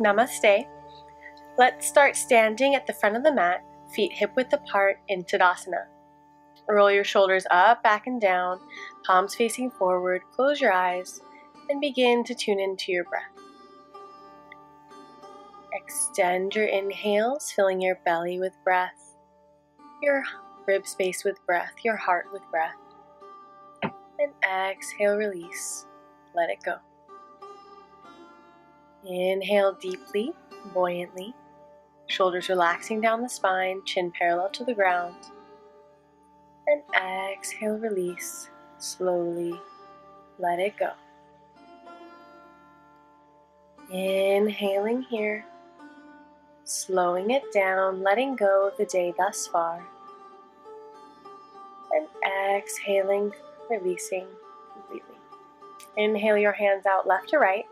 Namaste. Let's start standing at the front of the mat, feet hip-width apart in Tadasana. Roll your shoulders up, back, and down, palms facing forward, close your eyes, and begin to tune into your breath. Extend your inhales, filling your belly with breath, your rib space with breath, your heart with breath. And exhale, release. Let it go. Inhale deeply, buoyantly. Shoulders relaxing down the spine, chin parallel to the ground. And exhale, release. Slowly let it go. Inhaling here. Slowing it down, letting go of the day thus far. And exhaling, releasing completely. Inhale your hands out left to right.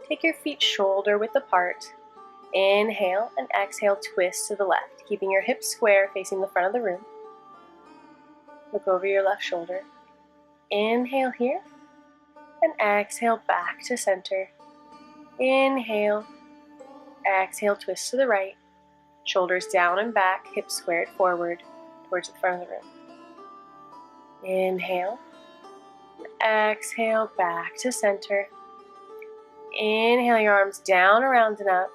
Take your feet shoulder width apart. Inhale and exhale, twist to the left, keeping your hips square facing the front of the room. Look over your left shoulder. Inhale here and exhale back to center. Inhale, exhale, twist to the right. Shoulders down and back, hips squared forward towards the front of the room. Inhale, exhale, back to center. Inhale your arms down, around and up.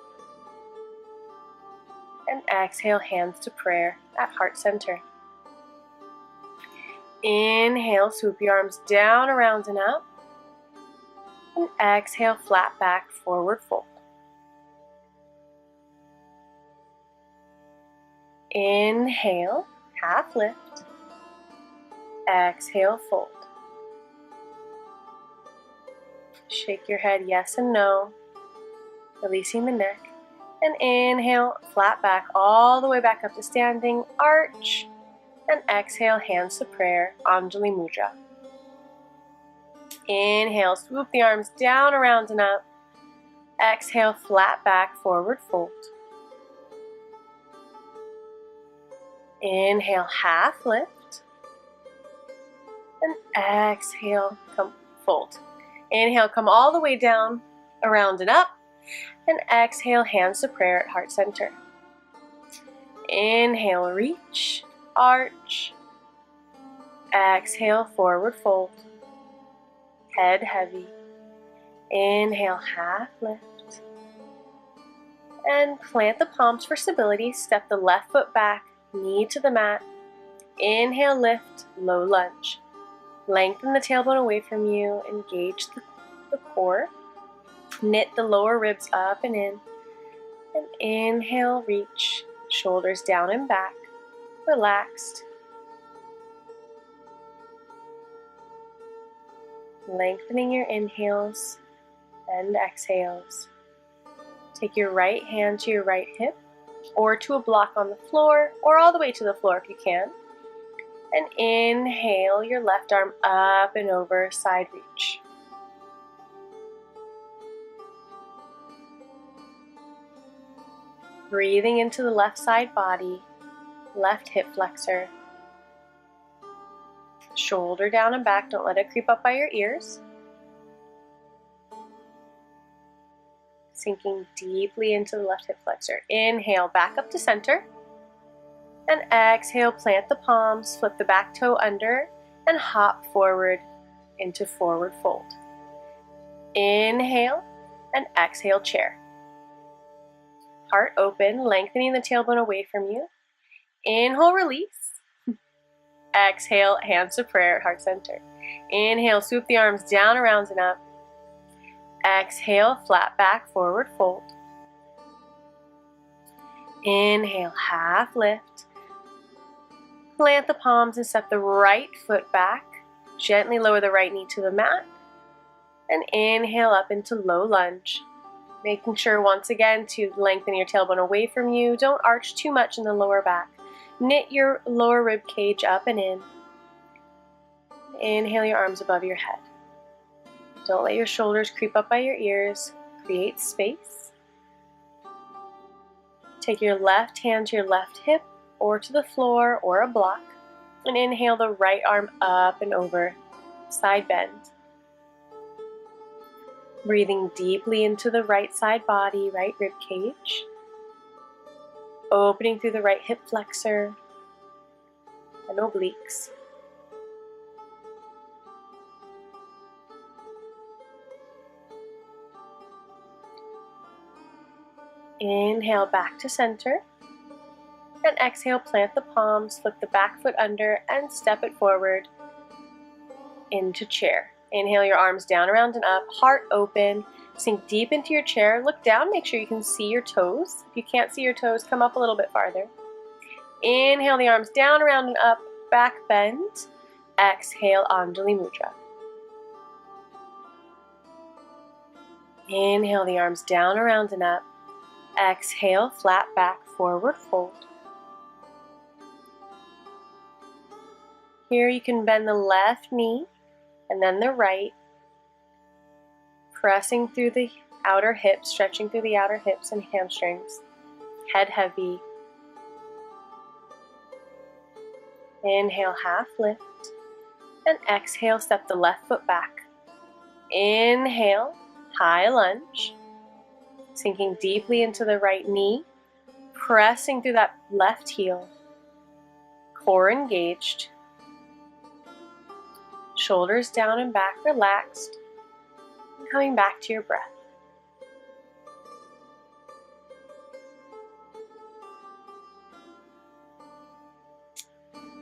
And exhale, hands to prayer at heart center. Inhale, swoop your arms down, around and up. And exhale, flat back, forward fold. Inhale, half lift. Exhale, fold. Shake your head yes and no, releasing the neck. And inhale, flat back all the way back up to standing, arch. And exhale, hands to prayer, Anjali Mudra. Inhale, swoop the arms down, around and up. Exhale, flat back, forward fold. Inhale, half lift. And exhale, come fold. Inhale, come all the way down, around and up. And exhale, hands to prayer at heart center. Inhale, reach, arch. Exhale, forward fold. Head heavy. Inhale, half lift. And plant the palms for stability. Step the left foot back, knee to the mat. Inhale, lift, low lunge. Lengthen the tailbone away from you. Engage the core. Knit the lower ribs up and in. And inhale, reach. Shoulders down and back. Relaxed. Lengthening your inhales and exhales. Take your right hand to your right hip or to a block on the floor or all the way to the floor if you can. And inhale your left arm up and over, side reach. Breathing into the left side body, left hip flexor. Shoulder down and back, don't let it creep up by your ears. Sinking deeply into the left hip flexor. Inhale, back up to center. And exhale, plant the palms, flip the back toe under, and hop forward into forward fold. Inhale, and exhale, chair. Heart open, lengthening the tailbone away from you. Inhale, release. Exhale, hands to prayer at heart center. Inhale, swoop the arms down, around and up. Exhale, flat back, forward fold. Inhale, half lift. Plant the palms and step the right foot back. Gently lower the right knee to the mat. And inhale up into low lunge. Making sure once again to lengthen your tailbone away from you. Don't arch too much in the lower back. Knit your lower rib cage up and in. Inhale your arms above your head. Don't let your shoulders creep up by your ears. Create space. Take your left hand to your left hip or to the floor or a block. And inhale the right arm up and over, side bend. Breathing deeply into the right side body, right rib cage. Opening through the right hip flexor and obliques. Inhale back to center. And exhale, plant the palms, flip the back foot under, and step it forward into chair. Inhale your arms down, around, and up, heart open. Sink deep into your chair. Look down, make sure you can see your toes. If you can't see your toes, come up a little bit farther. Inhale the arms down, around, and up, back bend. Exhale, Anjali Mudra. Inhale the arms down, around, and up. Exhale, flat back, forward fold. Here you can bend the left knee and then the right, pressing through the outer hips, stretching through the outer hips and hamstrings. Head heavy. Inhale, half lift. And exhale, step the left foot back. Inhale, high lunge. Sinking deeply into the right knee, pressing through that left heel. Core engaged. Shoulders down and back, relaxed. And coming back to your breath.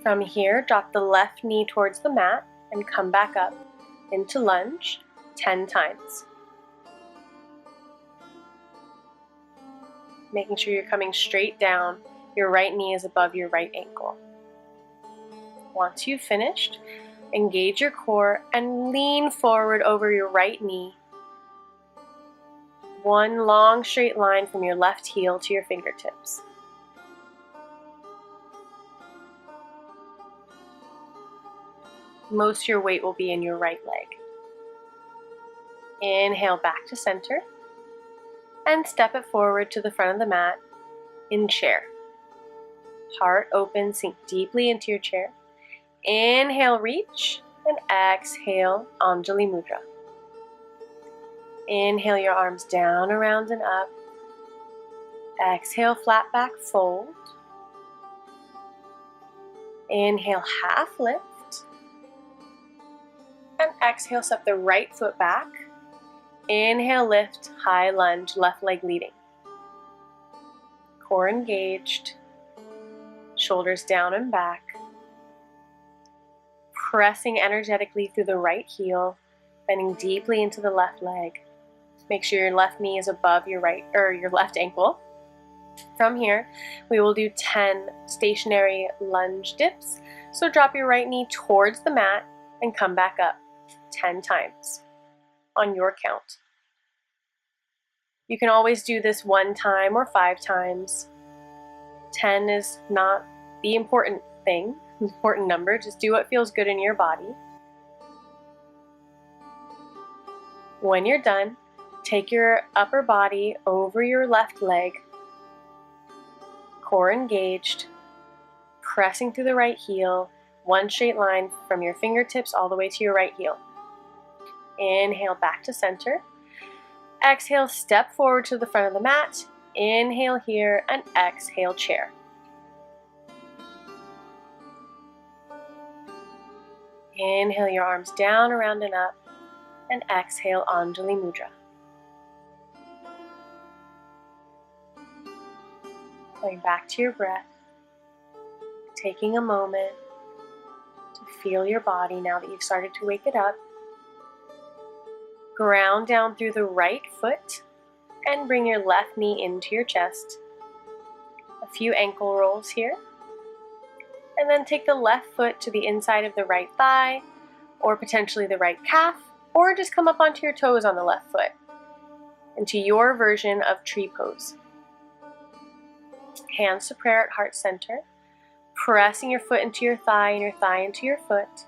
From here, drop the left knee towards the mat and come back up into lunge 10 times. Making sure you're coming straight down. Your right knee is above your right ankle. Once you've finished, engage your core and lean forward over your right knee. One long straight line from your left heel to your fingertips. Most of your weight will be in your right leg. Inhale back to center and step it forward to the front of the mat in chair. Heart open, sink deeply into your chair. Inhale, reach, and exhale, Anjali Mudra. Inhale your arms down, around, and up. Exhale, flat back, fold. Inhale, half lift. And exhale, step the right foot back. Inhale, lift, high lunge, left leg leading. Core engaged. Shoulders down and back. Pressing energetically through the right heel, bending deeply into the left leg. Make sure your left knee is above your right or your left ankle. From here, we will do 10 stationary lunge dips. So drop your right knee towards the mat and come back up 10 times on your count. You can always do this 1 time or 5 times. 10 is not the important thing. Important number, just do what feels good in your body. When you're done, take your upper body over your left leg, core engaged, pressing through the right heel, one straight line from your fingertips all the way to your right heel. Inhale back to center. Exhale, step forward to the front of the mat. Inhale here and exhale, chair. Inhale your arms down, around, and up, and exhale, Anjali Mudra. Going back to your breath, taking a moment to feel your body now that you've started to wake it up. Ground down through the right foot and bring your left knee into your chest. A few ankle rolls here. And then take the left foot to the inside of the right thigh, or potentially the right calf, or just come up onto your toes on the left foot into your version of tree pose. Hands to prayer at heart center, pressing your foot into your thigh and your thigh into your foot,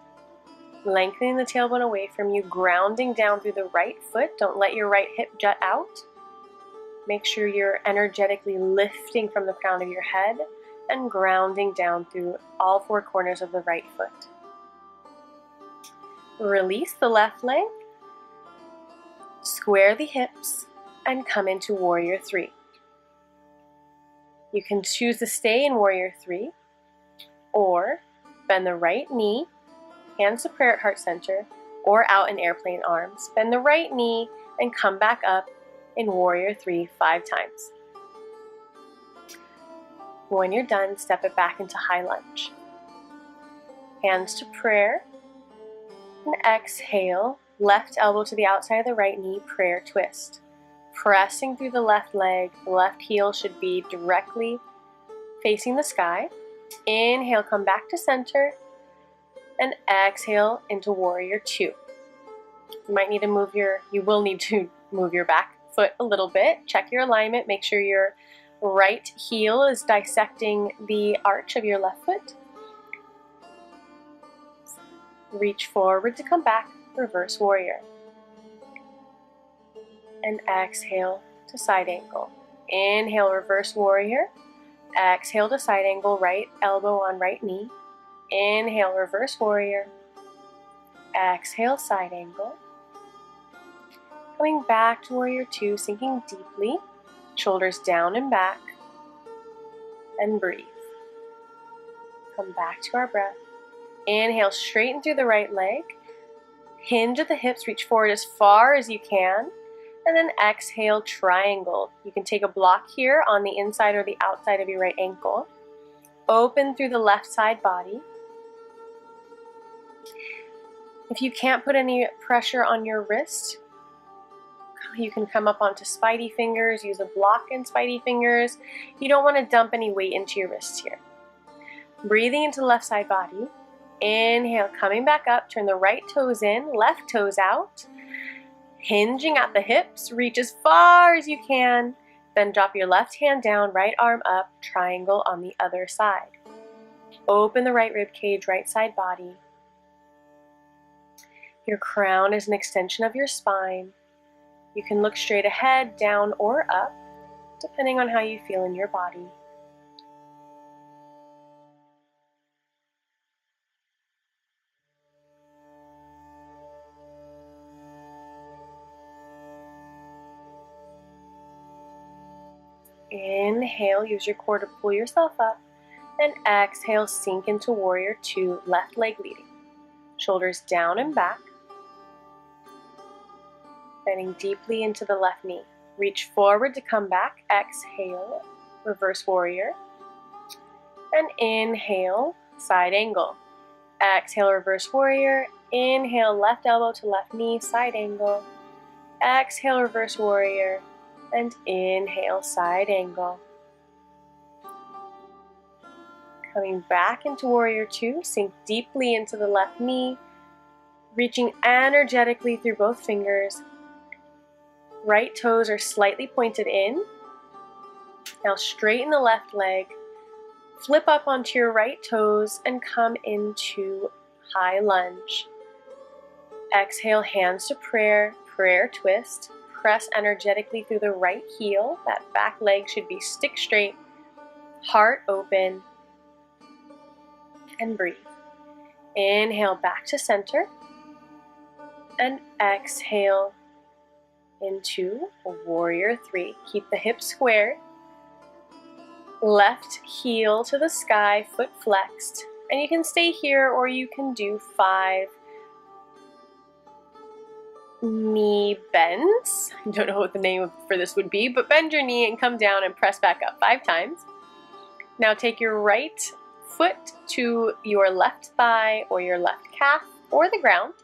lengthening the tailbone away from you, grounding down through the right foot. Don't let your right hip jut out. Make sure you're energetically lifting from the crown of your head and grounding down through all 4 corners of the right foot. Release the left leg. Square the hips and come into Warrior 3. You can choose to stay in Warrior 3 or bend the right knee, hands to prayer at heart center, or out in airplane arms. Bend the right knee and come back up in Warrior 3 5 times. When you're done, step it back into high lunge. Hands to prayer, and exhale, left elbow to the outside of the right knee, prayer twist. Pressing through the left leg, the left heel should be directly facing the sky. Inhale, come back to center, and exhale into Warrior 2. You will need to move your back foot a little bit. Check your alignment, make sure your right heel is dissecting the arch of your left foot. Reach forward to come back, reverse warrior. And exhale to side angle. Inhale, reverse warrior. Exhale to side angle, right elbow on right knee. Inhale, reverse warrior. Exhale, side angle. Coming back to Warrior 2, sinking deeply. Shoulders down and back. And breathe. Come back to our breath. Inhale, straighten through the right leg. Hinge at the hips, reach forward as far as you can. And then exhale, triangle. You can take a block here on the inside or the outside of your right ankle. Open through the left side body. If you can't put any pressure on your wrist, you can come up onto spidey fingers, use a block in spidey fingers. You don't want to dump any weight into your wrists here. Breathing into the left side body. Inhale, coming back up, turn the right toes in, left toes out. Hinging at the hips, reach as far as you can. Then drop your left hand down, right arm up, triangle on the other side. Open the right rib cage, right side body. Your crown is an extension of your spine. You can look straight ahead, down, or up, depending on how you feel in your body. Inhale, use your core to pull yourself up, and exhale, sink into Warrior 2, left leg leading. Shoulders down and back. Bending deeply into the left knee. Reach forward to come back. Exhale, reverse warrior. And inhale, side angle. Exhale, reverse warrior. Inhale, left elbow to left knee, side angle. Exhale, reverse warrior. And inhale, side angle. Coming back into Warrior 2, sink deeply into the left knee, reaching energetically through both fingers. Right toes are slightly pointed in. Now straighten the left leg, flip up onto your right toes, and come into high lunge. Exhale, hands to prayer, prayer twist. Press energetically through the right heel. That back leg should be stick straight, heart open, and breathe. Inhale back to center, and exhale into Warrior 3. Keep the hips squared, left heel to the sky, foot flexed, and you can stay here or you can do 5 knee bends. I don't know what the name for this would be, but bend your knee and come down and press back up 5 times. Now take your right foot to your left thigh or your left calf or the ground,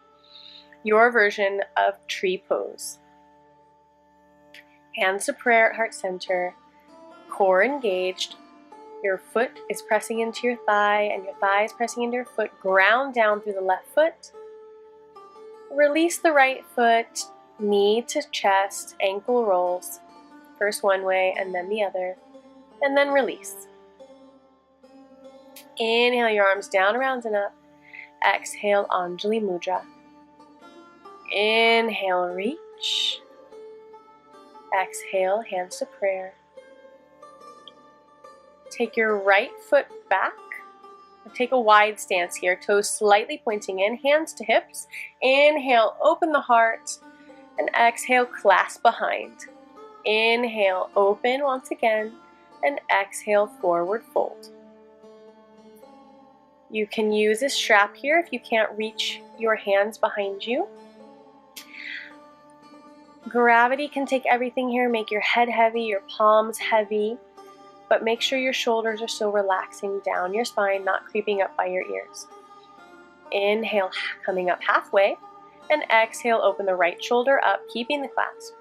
your version of tree pose. Hands to prayer at heart center, core engaged. Your foot is pressing into your thigh and your thigh is pressing into your foot. Ground down through the left foot. Release the right foot, knee to chest, ankle rolls. First one way and then the other. And then release. Inhale your arms down, around and up. Exhale, Anjali Mudra. Inhale, reach. Exhale, hands to prayer. Take your right foot back. Take a wide stance here, toes slightly pointing in, hands to hips. Inhale, open the heart, And exhale, clasp behind. Inhale, open once again, and exhale, forward fold. You can use a strap here if you can't reach your hands behind you. Gravity can take everything here, make your head heavy, your palms heavy, but make sure your shoulders are still relaxing down your spine, not creeping up by your ears. Inhale, coming up halfway, and exhale, open the right shoulder up, keeping the clasp.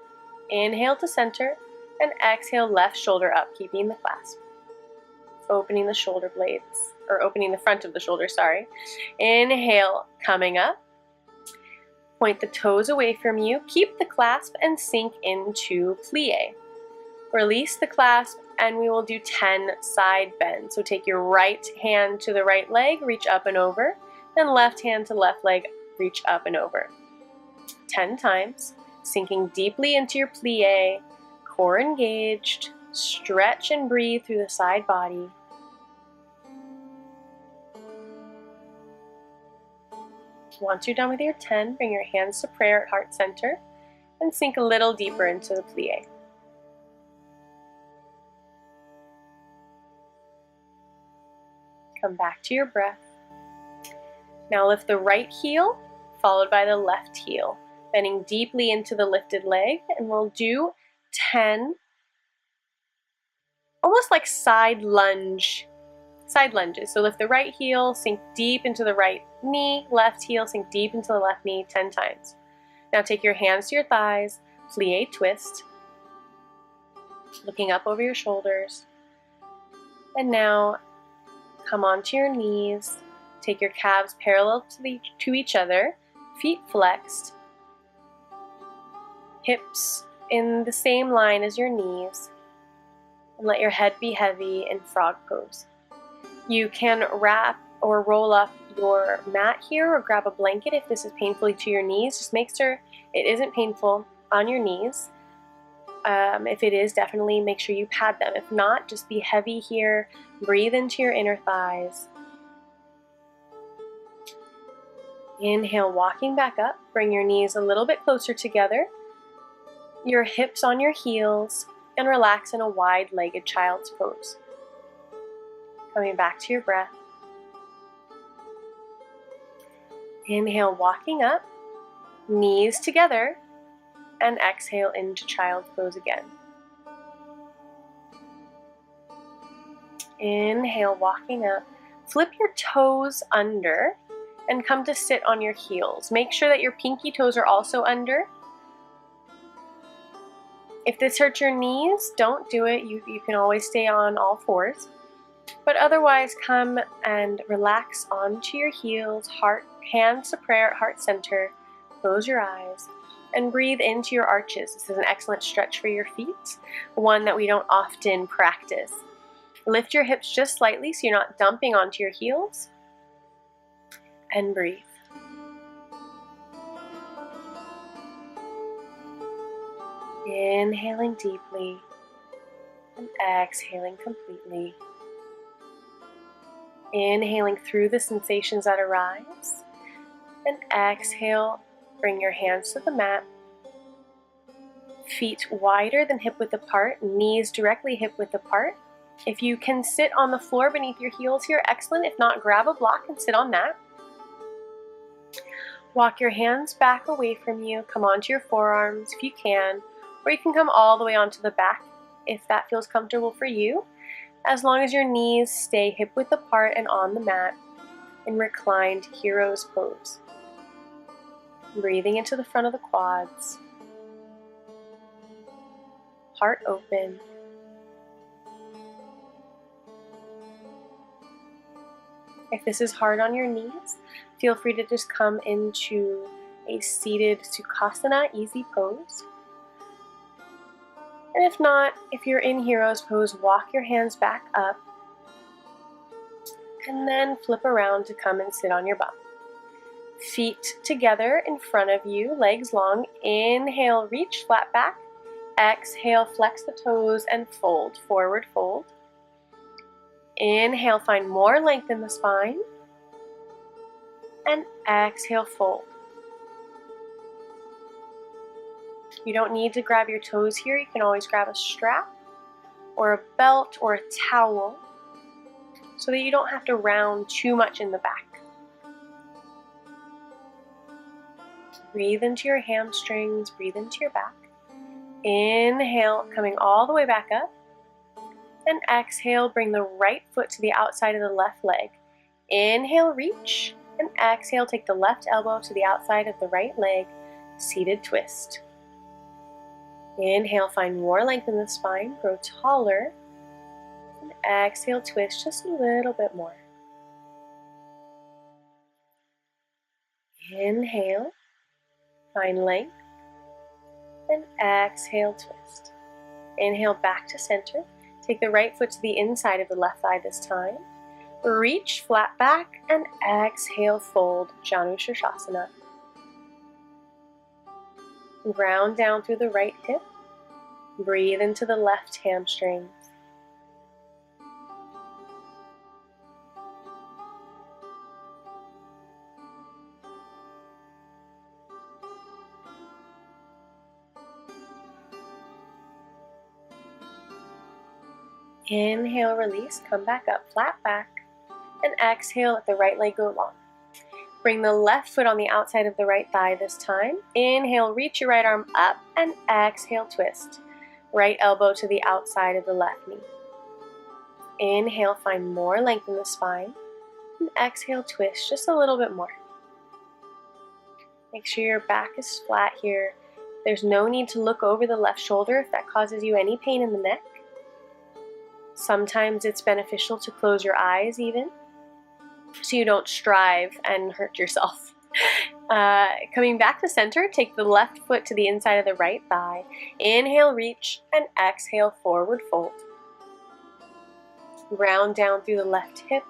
Inhale to center, and exhale, left shoulder up, keeping the clasp. Opening the shoulder blades, or opening the front of the shoulder, sorry. Inhale, coming up. Point the toes away from you, keep the clasp, and sink into plie. Release the clasp, and we will do 10 side bends. So take your right hand to the right leg, reach up and over, and left hand to left leg, reach up and over. 10 times, sinking deeply into your plie, core engaged, stretch and breathe through the side body. Once you're done with your 10, bring your hands to prayer at heart center and sink a little deeper into the plie. Come back to your breath. Now lift the right heel, followed by the left heel, bending deeply into the lifted leg, and we'll do 10, almost like side lunges. So lift the right heel, sink deep into the right knee, left heel, sink deep into the left knee 10 times. Now take your hands to your thighs, plie twist, looking up over your shoulders. And now come onto your knees, take your calves parallel to each other, feet flexed, hips in the same line as your knees, and let your head be heavy in frog pose. You can wrap or roll up your mat here or grab a blanket if this is painful to your knees. Just make sure it isn't painful on your knees. If it is, definitely make sure you pad them. If not, just be heavy here. Breathe into your inner thighs. Inhale, walking back up. Bring your knees a little bit closer together. Your hips on your heels, and relax in a wide-legged child's pose. Coming back to your breath. Inhale, walking up, knees together, and exhale into child's pose again. Inhale, walking up. Flip your toes under and come to sit on your heels. Make sure that your pinky toes are also under. If this hurts your knees, don't do it. You can always stay on all fours. But otherwise, come and relax onto your heels, hands to prayer at heart center, close your eyes, and breathe into your arches. This is an excellent stretch for your feet, one that we don't often practice. Lift your hips just slightly so you're not dumping onto your heels, and breathe. Inhaling deeply, and exhaling completely. Inhaling through the sensations that arise, and exhale, bring your hands to the mat, feet wider than hip width apart, knees directly hip width apart. If you can sit on the floor beneath your heels here, excellent. If not, grab a block and sit on that. Walk your hands back away from you, come onto your forearms if you can, or you can come all the way onto the back if that feels comfortable for you. As long as your knees stay hip width apart and on the mat in reclined hero's pose. Breathing into the front of the quads. Heart open. If this is hard on your knees, feel free to just come into a seated Sukhasana, easy pose. And if not, if you're in hero's pose, walk your hands back up and then flip around to come and sit on your bum. Feet together in front of you, legs long. Inhale, reach flat back. Exhale, flex the toes and fold, forward fold. Inhale, find more length in the spine. And exhale, fold. You don't need to grab your toes here. You can always grab a strap or a belt or a towel so that you don't have to round too much in the back. Breathe into your hamstrings, breathe into your back. Inhale, coming all the way back up. And exhale, bring the right foot to the outside of the left leg. Inhale, reach. And exhale, take the left elbow to the outside of the right leg. Seated twist. Inhale, find more length in the spine, grow taller. And exhale, twist just a little bit more. Inhale, find length. And exhale, twist. Inhale, back to center. Take the right foot to the inside of the left thigh this time. Reach flat back and exhale, fold, Janu Shirshasana. Ground down through the right hip. Breathe into the left hamstrings. Inhale, release, come back up, flat back, and exhale, let the right leg go long. Bring the left foot on the outside of the right thigh this time. Inhale, reach your right arm up, and exhale, twist. Right elbow to the outside of the left knee. Inhale, find more length in the spine, and exhale, twist just a little bit more. Make sure your back is flat here. There's no need to look over the left shoulder if that causes you any pain in the neck. Sometimes it's beneficial to close your eyes even, so you don't strive and hurt yourself. Coming back to center, take the left foot to the inside of the right thigh. Inhale, reach, and exhale, forward fold. Round down through the left hip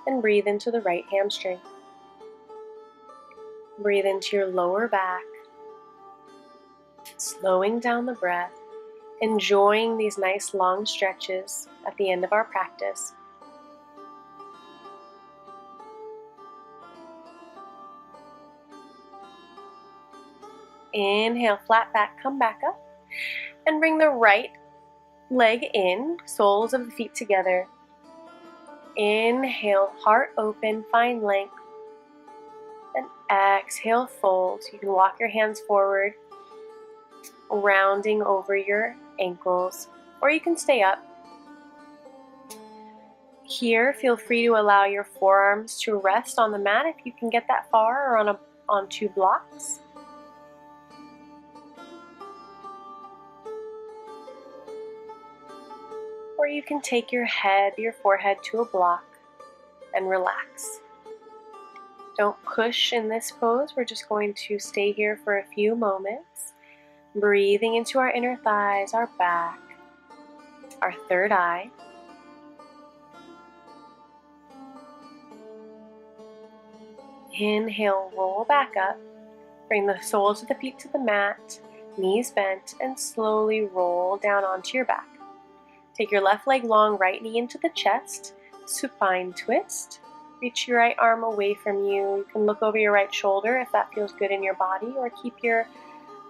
and breathe into the right hamstring. Breathe into your lower back, slowing down the breath. Enjoying these nice long stretches at the end of our practice. Inhale, flat back, come back up. And bring the right leg in, soles of the feet together. Inhale, heart open, find length. And exhale, fold. You can walk your hands forward, rounding over your ankles, or you can stay up. Here, feel free to allow your forearms to rest on the mat if you can get that far, or on two blocks. Or you can take your forehead to a block and relax. Don't push in this pose. We're just going to stay here for a few moments. Breathing into our inner thighs, our back, our third eye. Inhale, roll back up. Bring the soles of the feet to the mat, knees bent, and slowly roll down onto your back. Take your left leg long, right knee into the chest, supine twist. Reach your right arm away from you. You can look over your right shoulder if that feels good in your body, or keep your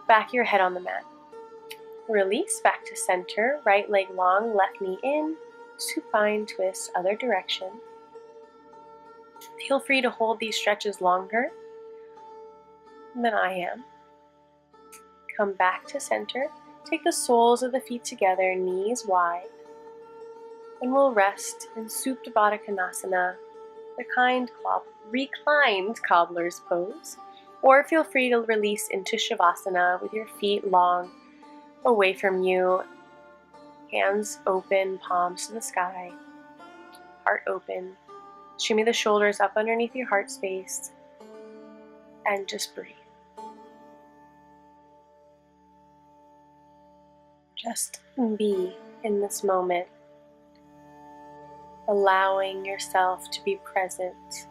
back of your head on the mat. Release back to center, right leg long, left knee in, supine twist, other direction. Feel free to hold these stretches longer than I am. Come back to center, take the soles of the feet together, knees wide, and we'll rest in Supta Baddha Konasana, reclined cobbler's pose. Or feel free to release into Shavasana with your feet long away from you, hands open, palms to the sky, heart open. Shimmy the shoulders up underneath your heart space and just breathe. Just be in this moment, allowing yourself to be present.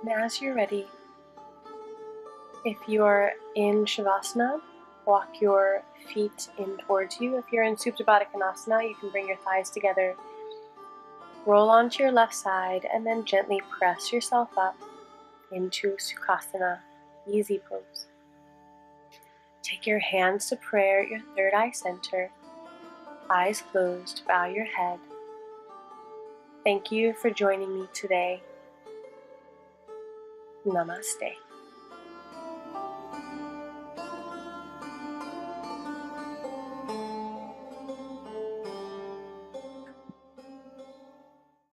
And as you're ready, if you are in Shavasana, walk your feet in towards you. If you're in Supta Baddha Konasana, you can bring your thighs together, roll onto your left side, and then gently press yourself up into Sukhasana, easy pose. Take your hands to prayer at your third eye center, eyes closed, bow your head. Thank you for joining me today. Namaste.